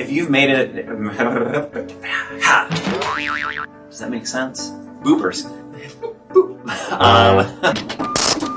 if you've made it, does that make sense? Boopers.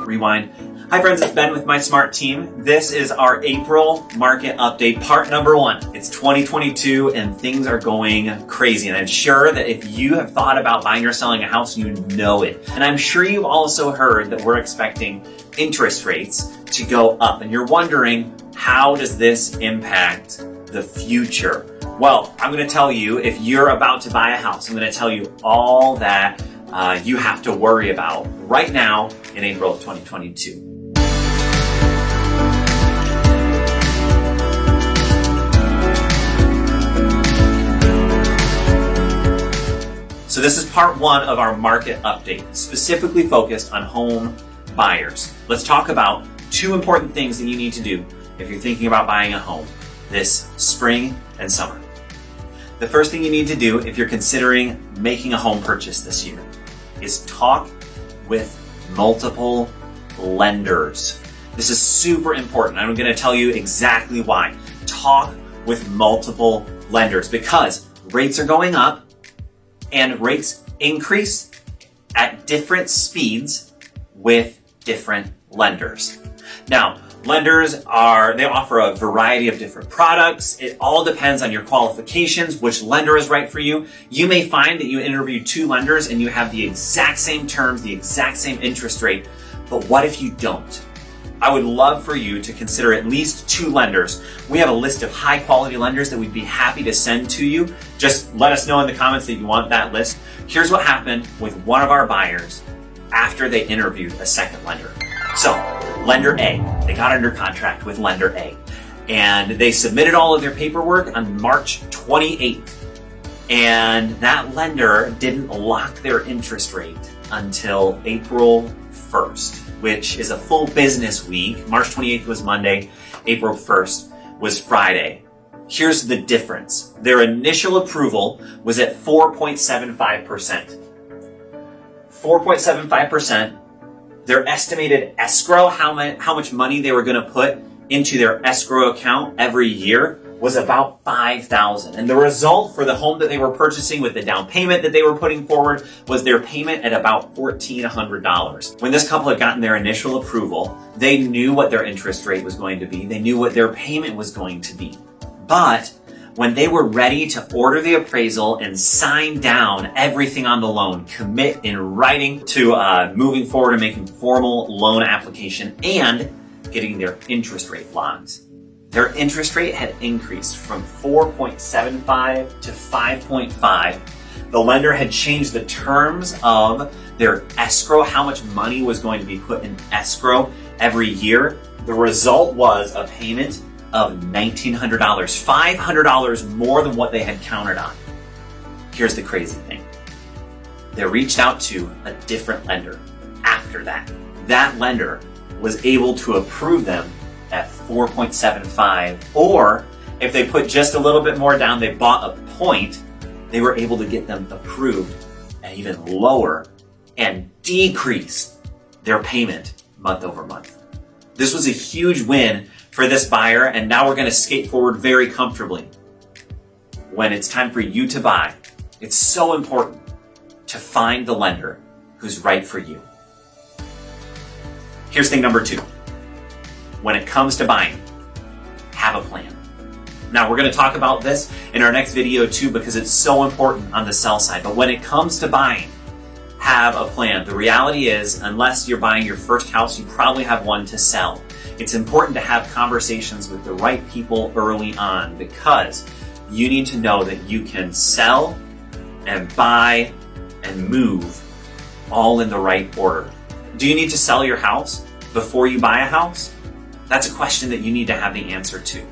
Rewind. Hi friends, it's Ben with my smart team. This is our April market update, part number 1. It's 2022 and things are going crazy. And I'm sure that if you have thought about buying or selling a house, you know it. And I'm sure you've also heard that we're expecting interest rates to go up. And you're wondering, how does this impact the future? Well, I'm going to tell you, if you're about to buy a house, I'm going to tell you all that you have to worry about right now in April of 2022. So this is part 1 of our market update, specifically focused on home buyers. Let's talk about 2 important things that you need to do if you're thinking about buying a home this spring and summer. The first thing you need to do if you're considering making a home purchase this year is talk with multiple lenders. This is super important. I'm going to tell you exactly why. Talk with multiple lenders because rates are going up and rates increase at different speeds with different lenders. Now, lenders they offer a variety of different products. It all depends on your qualifications, which lender is right for you. You may find that you interview 2 lenders and you have the exact same terms, the exact same interest rate, but what if you don't? I would love for you to consider at least 2 lenders. We have a list of high quality lenders that we'd be happy to send to you. Just let us know in the comments that you want that list. Here's what happened with one of our buyers after they interviewed a second lender. So, Lender A, they got under contract with Lender A, and they submitted all of their paperwork on March 28th. And that lender didn't lock their interest rate until April 1st, which is a full business week. March 28th was Monday, April 1st was Friday. Here's the difference. Their initial approval was at 4.75%. 4.75%. Their estimated escrow, how much money they were going to put into their escrow account every year, was about $5,000. And the result for the home that they were purchasing with the down payment that they were putting forward was their payment at about $1,400. When this couple had gotten their initial approval, they knew what their interest rate was going to be. They knew what their payment was going to be. But when they were ready to order the appraisal and sign down everything on the loan, commit in writing to moving forward and making formal loan application and getting their interest rate locked, their interest rate had increased from 4.75 to 5.5. The lender had changed the terms of their escrow, how much money was going to be put in escrow every year. The result was a payment of $1,900, $500 more than what they had counted on. Here's the crazy thing. They reached out to a different lender after that. That lender was able to approve them at 4.75, or if they put just a little bit more down, they bought a point, they were able to get them approved at even lower and decrease their payment month over month. This was a huge win for this buyer, and now we're going to skate forward very comfortably. When it's time for you to buy, it's so important to find the lender who's right for you. Here's thing number 2. When it comes to buying, have a plan. Now, we're going to talk about this in our next video too because it's so important on the sell side. But when it comes to buying, have a plan. The reality is, unless you're buying your first house, you probably have one to sell. It's important to have conversations with the right people early on because you need to know that you can sell and buy and move all in the right order. Do you need to sell your house before you buy a house? That's a question that you need to have the answer to.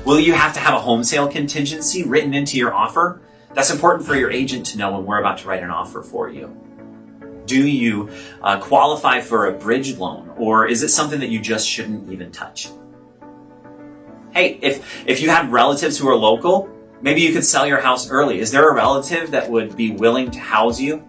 Will you have to have a home sale contingency written into your offer? That's important for your agent to know when we're about to write an offer for you. Do you qualify for a bridge loan, or is it something that you just shouldn't even touch? Hey, if you have relatives who are local, maybe you could sell your house early. Is there a relative that would be willing to house you?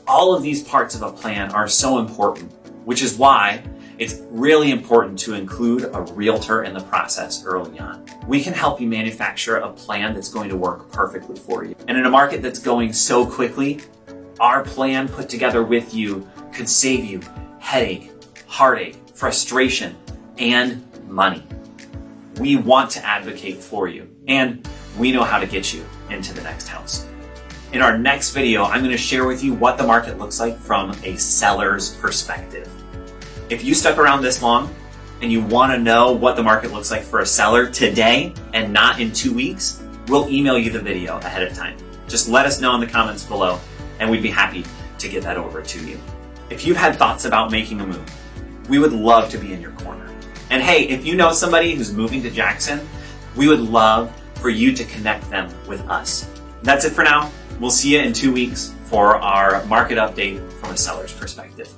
All of these parts of a plan are so important, which is why it's really important to include a realtor in the process early on. We can help you manufacture a plan that's going to work perfectly for you. And in a market that's going so quickly, our plan put together with you could save you headache, heartache, frustration, and money. We want to advocate for you, and we know how to get you into the next house. In our next video, I'm going to share with you what the market looks like from a seller's perspective. If you stuck around this long and you want to know what the market looks like for a seller today and not in 2 weeks, we'll email you the video ahead of time. Just let us know in the comments below and we'd be happy to get that over to you. If you've had thoughts about making a move, we would love to be in your corner. And hey, if you know somebody who's moving to Jackson, we would love for you to connect them with us. That's it for now. We'll see you in 2 weeks for our market update from a seller's perspective.